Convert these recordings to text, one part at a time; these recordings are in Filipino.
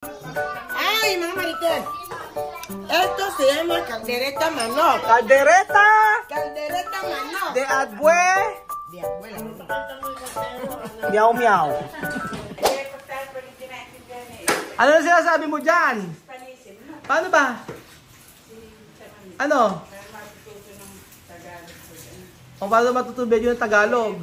Ay, mga marites. Esto se llama caldereta manok. Caldereta Caldereta manok. de Adbue. De abuela. Meow meow. Ano na sinasabi mo dyan? Paano ba? Ano? O paano matutubig yun ng Tagalog?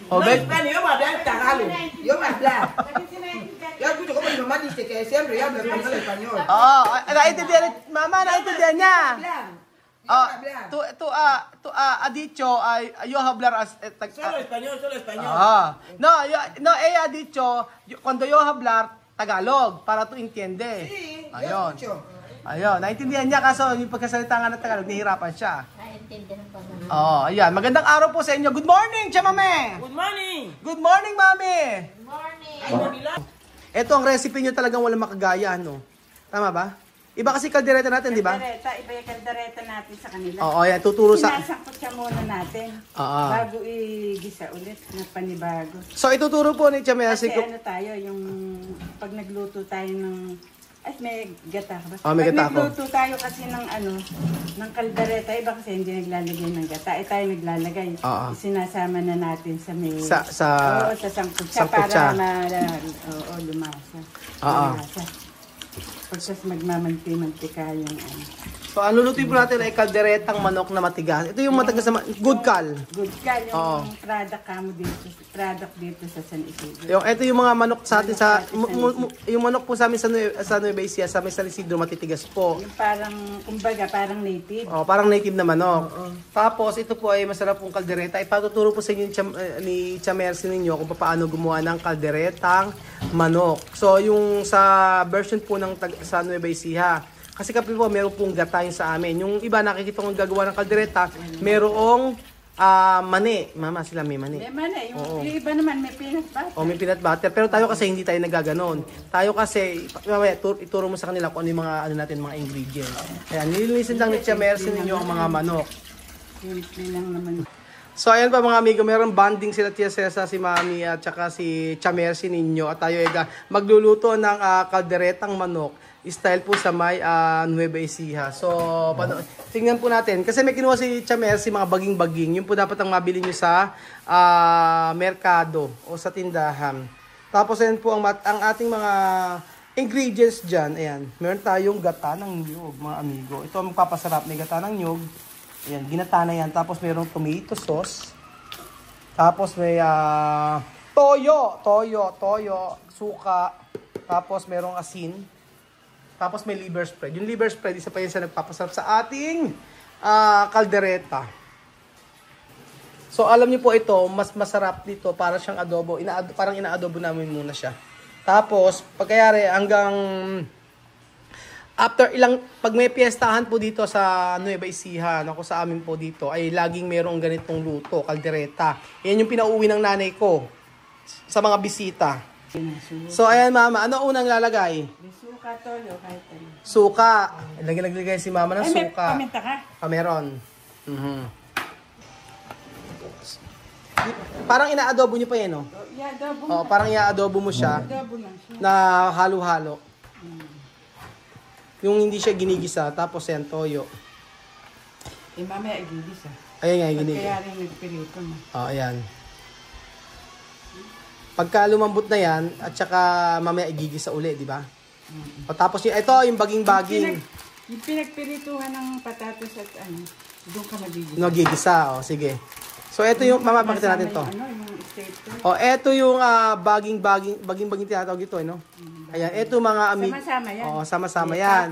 O, No, Spanish, yo voy a hablar Tagalog. Yo voy a hablar. Yo escucho como mi mamá dice que siempre yo hablo español. Oo, naintindihan ni Mama, naintindihan niya. Ha dicho, yo hablar as... Solo español, solo español. No, ella ha dicho, cuando yo hablar Tagalog, para tu entiende. Sí, yo Ayun. escucho. Ayun, naintindihan niya kaso yung pagkasalita nga ng Tagalog, nahihirapan siya. Naintindihan pa naman. Ayan. Magandang araw po sa inyo. Good morning, Chamame! Good morning. Good morning, Mami! Good morning. Ay, Manila. Ito ang recipe nyo talagang walang makagaya, no? Tama ba? Iba kasi kaldereta natin, di ba? Kaldereta, iba yung kaldereta natin sa kanila. Oo, yan. Tuturo sa... Sinasangkot siya muna natin. Oo. Bago igisa ulit na panibago. So, ituturo po ni Chamame. Kasi ano tayo, yung pag nagluto tayo ng... Ay, may gata ka ba? May gata pag ako. nagluto tayo kasi ng ano, ng kaldereta, iba kasi hindi naglalagay ng gata. Tayo naglalagay. Oo. Sinasama na natin sa may... Sa Oo, sa sangkot siya sangkot siya. para lumasa. Oo. Lumasa. Pagkas magmamanti-mantika yung ano. So, ang lulutuin po natin ay kalderetang manok na matigas. Ito yung matigas na good kal. Good ka, yung Oo. product dito sa San Isidro. Ito yung mga manok sa atin sa... yung manok po sa amin sa Nueva Ecija, sa San Isidro, matitigas po. Yung parang, kumbaga, parang native. Parang native na manok. Tapos, ito po ay masarap pong kaldereta. Ipatuturo po sa inyo ni Chamercy ninyo kung paano gumawa ng kalderetang manok. So, yung sa version po ng sa Nueva Ecija, kasi kapit po, meron pong gata yung sa amin. Yung iba nakikita kong gagawa ng kaldereta, merong mani. Mama, sila may mani. May mani. Yung iba naman may peanut butter. May peanut butter. Pero tayo kasi hindi tayo nagaganon. Tayo kasi, mamaya, ituro mo sa kanila kung ano yung mga, mga ingredients. Ayan, nililinisin lang ni Chamercy ninyo ang mga manok. Simple lang naman. So, ayan pa mga amigo, meron bonding sila Tia Cesa, si Mami at saka si Chamercy ninyo. At tayo ay magluluto ng kalderetang manok. Style po sa may Nueva Ecija. So, tingnan po natin. Kasi may kinuha si Chamercy, mga baging-baging. Yun po dapat ang mabili nyo sa merkado o sa tindahan. Tapos, ayan po ang ating mga ingredients dyan. Ayan, meron tayong gata ng niyog, mga amigo. Ito ang magpapasarap. May gata ng niyog. Ayan, ginata na yan. Tapos, merong tomato sauce. Tapos, may toyo, suka. Tapos, merong asin. Tapos may liver spread. Yung liver spread, isa pa yun sa nagpapasarap sa ating kaldereta. So, alam niyo po ito, mas masarap dito para siyang adobo. Parang ina-adobo namin muna siya. Tapos, pagkayari hanggang pag may piyestahan po dito sa Nueva Ecija, ako sa amin po dito, ay laging merong ganitong luto, kaldereta. Yan yung pinauwi ng nanay ko sa mga bisita. So, ayan mama, ano unang lalagay? Suka, toyo, kahit ano. Suka. Naglagay si mama ng suka. May paminta ka? Meron. Parang ina-adobo nyo pa yan, no? I-adobo. Parang i-adobo mo siya Adobo lang siya. na halo-halo. Yung hindi siya ginigisa, tapos yan, toyo. Mamaya igigisa. Ayan nga, ginigisa. Kaya rin nagpirito mo. Ayan. Pagka lumambot na yan, at saka mamaya igigisa uli, di ba? Tapos ito, yung baging-baging. Yung pinagpirituhan ng patatas at ano, doon ka magigisa. Nagigisa, sige. So, ito yung, mamapakita natin to. Ito yung baging-baging tinatawag ito, no? Ayan, ito mga amig. Sama-sama yan. Sama-sama yan.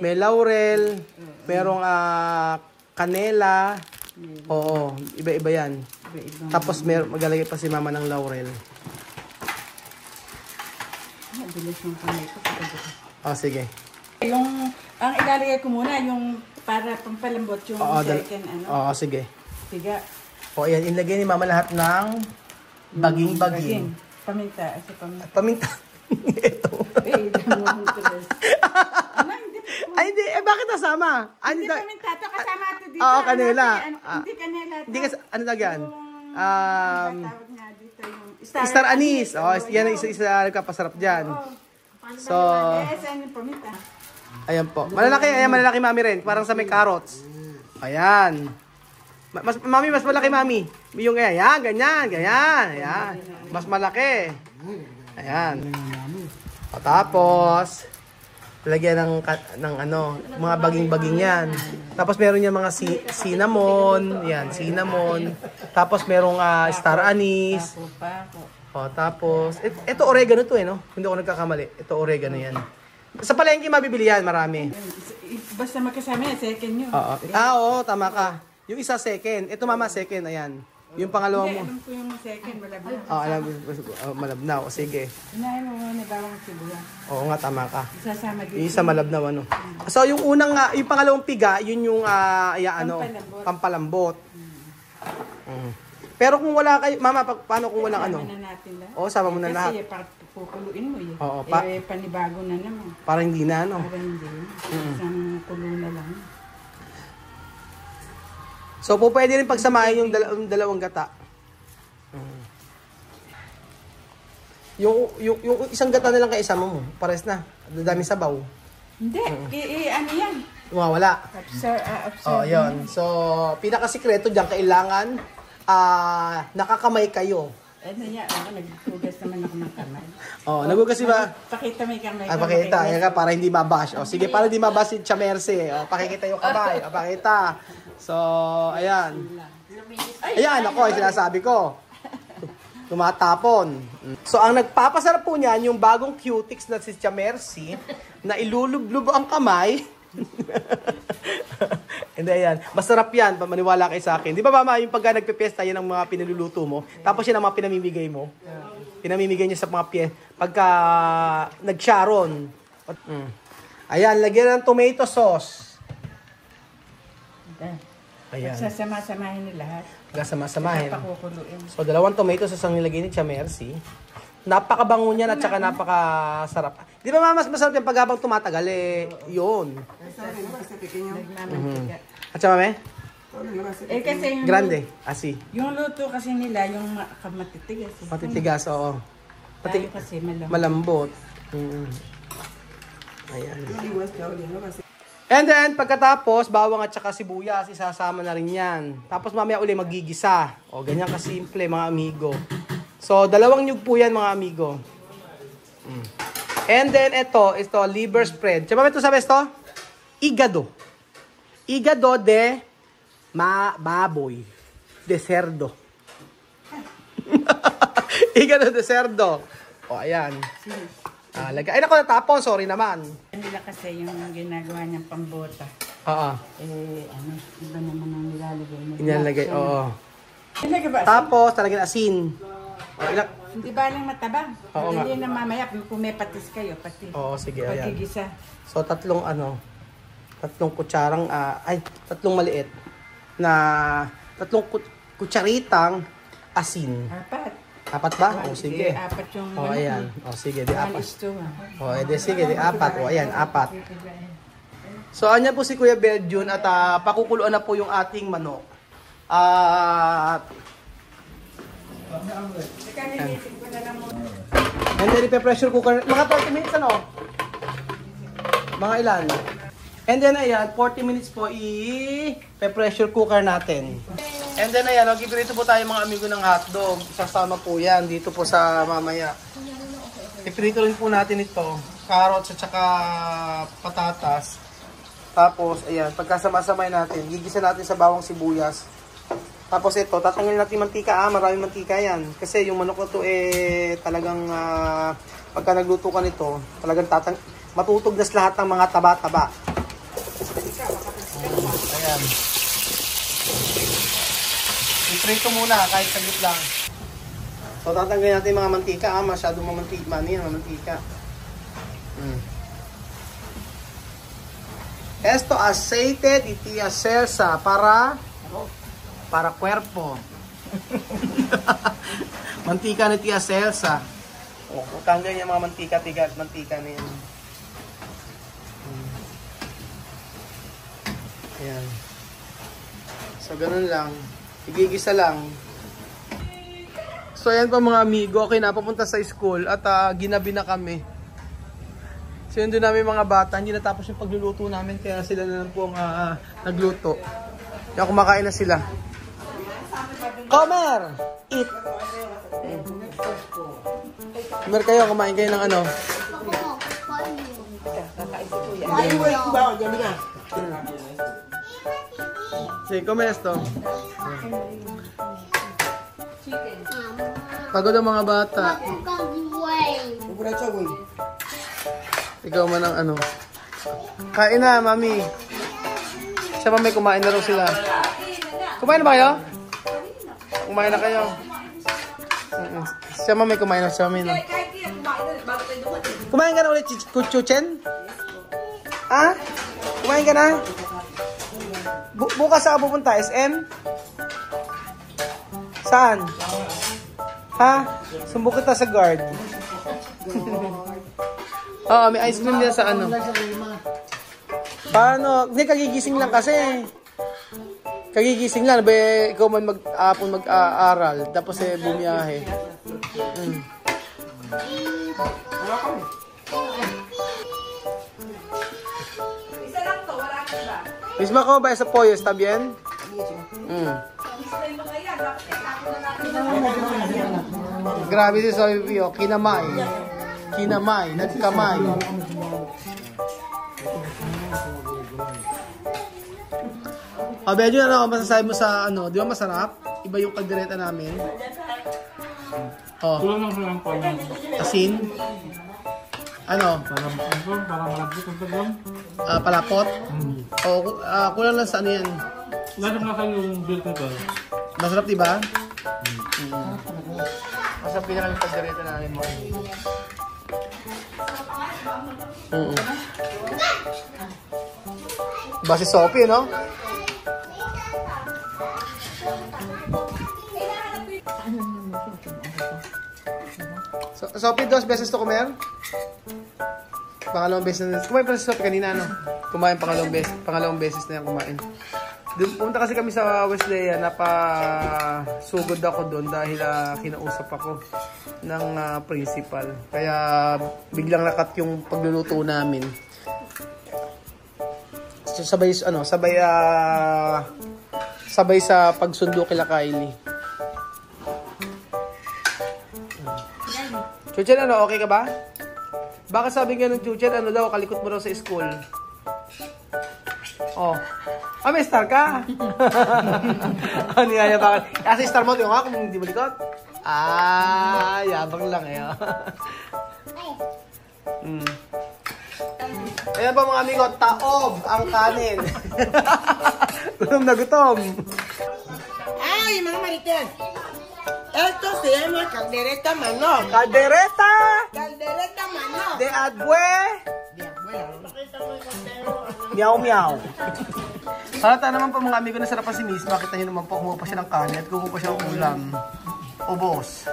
May laurel, merong kanela. Iba-iba yan. Tapos maglalagay pa si mama ng laurel. Bilis yung kamay ko. Sige. Ang ilalagay ko muna, yung para pampalambot yung second ano. Sige. Tiga. Ayan, ilagay ni mama lahat ng baging-baging. Paminta. Paminta. Ito. Ay, hindi. Bakit nasama? Hindi paminta. Ito kasama ito dito. Kanela. Hindi kanela. Hindi kasi, ano lagyan? Tawag nga dito yung Star anise. Oh, yan ang isa nagkapasarap dyan. So, Saan yung pamita? ayan po. Malalaki, ayan, malalaki mami rin. Parang sa may carrots. Ayan. Mami, mas malaki mami. Yung ayan, ganyan, ganyan. Ayan. Mas malaki. Ayan. O, tapos, lagyan ng ano, mga baging-baging yan. Tapos meron yan mga cinnamon. Yan, cinnamon. Tapos merong star anise. O, tapos, ito oregano to no? Hindi ako nagkakamali. Ito oregano yan. Sa palengke mabibili yan, marami. Basta magkasama yan, second nyo. Oo. Oo, tama ka. Yung isa second. Ito mama second, ayan. Yung pangalawa Hindi, mo. alam ko yung second, malabnaw. Alam malabnaw. O, sige. Inahin mo muna bawang sibuyas. Oo nga, tama ka. Isasama dito. Yung isa malabnaw, ano. So, yung unang, yung pangalawang piga, yun yung, pampalambot. Pero kung wala kayo, mama, paano kung walang ano? Sama na natin lahat. Oo, sama mo na lahat. Kasi pupuluin mo eh. Oo, Panibago na naman. Para hindi na, ano. Para hindi. Isang kulo na lang. So, po pwede rin pagsamahin yung dalawang gata. Yung isang gata na lang kaisa mo. Pares na. Dami sabaw. Hindi. Ano yan? Wala. Observe. Yun. So, pinakasikreto dyan, kailangan nakakamay kayo. Ano yan? Naghugas naman ako ng kamay. Nagugas ba? Pakita may kamay. Pakita. Yan ka, para hindi mabash. Sige, para hindi mabash si Chamerce. Pakikita yung kamay. Pakita. So, ayan. Ayan, ako, sinasabi ko. Tumatapon. So, ang nagpapasarap po niyan, yung bagong cutics na si Chamerce, na ilulublub ang kamay. Hindi, ayan. Masarap yan, maniwala kayo sa akin. Di ba mama, yung pagka nagpe-fiesta, yan ang mga piniluluto mo. Tapos yan ang mga pinamimigay mo. Pinamimigay niya sa mga pagka nag-sharon. Ayan, lagyan ng tomato sauce. Ayan. Sasama-samahin ni lahat. Sasama-samahin. Pakukuluin. So, 2 tomato sauce ang nilagay ni Chamerce. Napakabango niyan at saka napakasarap. Di ba mama, mas masarap yung pag habang tumatagal yun. Nagmamantika. At saka mame? Kasi yung Grande. Asi. Yung luto kasi nila, yung matitigas. Matitigas, oo. Tayo kasi Malambot. Ayan. And then, pagkatapos, bawang at saka sibuyas, isasama na rin yan. Tapos mamaya uli magigisa. O, ganyan kasimple mga amigo. So, 2 nyug po yan mga amigo. And then, ito liver spread. Tsaka ito sabi ito? Igado. Igado de baboy. De cerdo. Igado de cerdo. O, ayan. Ay, naku, natapon. Sorry naman. Nila kasi yung ginagawa niyang pambota. Oo. Iba naman ang nilalagay mo. Inalagay, oo. Nilagay ba? Tapos, talagang asin. Hindi ba lang matabang? Oo nga. Hindi na mamaya, kung may patis kayo, pati. Oo, sige, ayan. Pagkigisa. So, 3 kutsarang, 3 maliit na 3 kutsaritang asin. 4 ba? O, sige. 4 yung O, ayan. O, sige, di 4. 1:2. O, edi, sige, di 4. O, ayan, 4. So, anya po si Kuya Beljun at pakukuluan na po yung ating manok. And then, ipe-pressure cooker. Mga 30 minutes, ano? Mga ilan? And then, ayan, 40 minutes po i-pressure cooker natin. And then, ayan, gibrito po tayo mga amigo ng hotdog. Sasama po yan dito po sa mamaya. Iprito rin po natin ito. Carrots at saka patatas. Tapos, ayan, pagkasama-samay natin, gigisa natin sa bawang sibuyas. Tapos ito, tatanggalin natin mantika. Maraming mantika yan. Kasi yung manok na to talagang pagka nagluto ka nito, talagang matutugnas lahat ng mga taba-taba. Ayan. Iprito muna kahit saglit lang. So tatanggalin natin mga mantika. Masyadong mamantika. Esto aceite de tía Celsa para cuerpo. Mantika ni Tia Celsa. Tanggal yung mga mantika na yan. Ayan. So, ganun lang. Igigisa lang. So ayan po mga amigo, okay na, papunta sa school at ginabi na kami. So yun doon namin mga bata, hindi natapos yung pagluluto namin kaya sila na lang po ang nagluto. Kaya kumakain na sila. Comer! Eat! Comer kayo, kumain kayo ng ano? Sige, comer esto. Pagod ang mga bata. Ikaw man ang ano. Kain na, mami. Siya pa may kumain na raw sila. Kumain na ba kayo? Kumain na kayo. Siya pa may kumain na. Siya may na. Kumain ka na ulit, Chuchen? Ha? Kumain ka na? Bukas saan ka pupunta? SM? Saan? Ha? Sumbok kita sa guard. Oo, may ice cream din sa ano. Paano? Hindi, kagigising lang kasi. Kagigising lang. Ikaw man mag-aaral. Tapos bumiyahe. Isa lang to, wala ka ba? Mismo ko ba sa Poyo? Está bien? Grabe si Sophie, kinamay. Kinamay, nagkamay. Medyo ano, masasabi mo sa ano, di ba masarap? Iba yung kaldereta namin. Oh. Kulang lang lang po ng Asin. Ano? parang malabot ang tagang. Palapot. Oh, kulang lang sa ano yan. Lalo nga kayo yung built nito. Masarap, di ba? Masarap pinaka yung kaldereta namin mo. Ba si Sophie, no? Sophie, 2 beses to comer? Pangalawang beses na. Kumain pa si Sophie kanina, no? Kumain pangalawang beses na yan kumain. Pumunta kasi kami sa Wesley, napasugod ako doon dahil kinausap ako ng principal. Kaya biglang nakat yung pagluluto namin. Sabay sa pagsundo kila Kylie. Chuchen, ano, okay ka ba? Baka sabi nga ng Chuchen, ano daw, kalikot mo raw sa school. Oh. May star ka? Ano yan, bakit? Kasi star mo, yung nga, kung hindi mo likot. Yabang lang eh. Ayan pa mga amigo, taob ang kanin. Gutom na gutom. Ay, mga marites. Esto se llama caldereta manok. Caldereta Caldereta manok. de Adbue. Meow meow. Halata naman po mga amigo na sarapan si Miss. Makita nyo naman po, kumuha pa siya ng kanin at kumuha pa siya ng ulam. Ubos.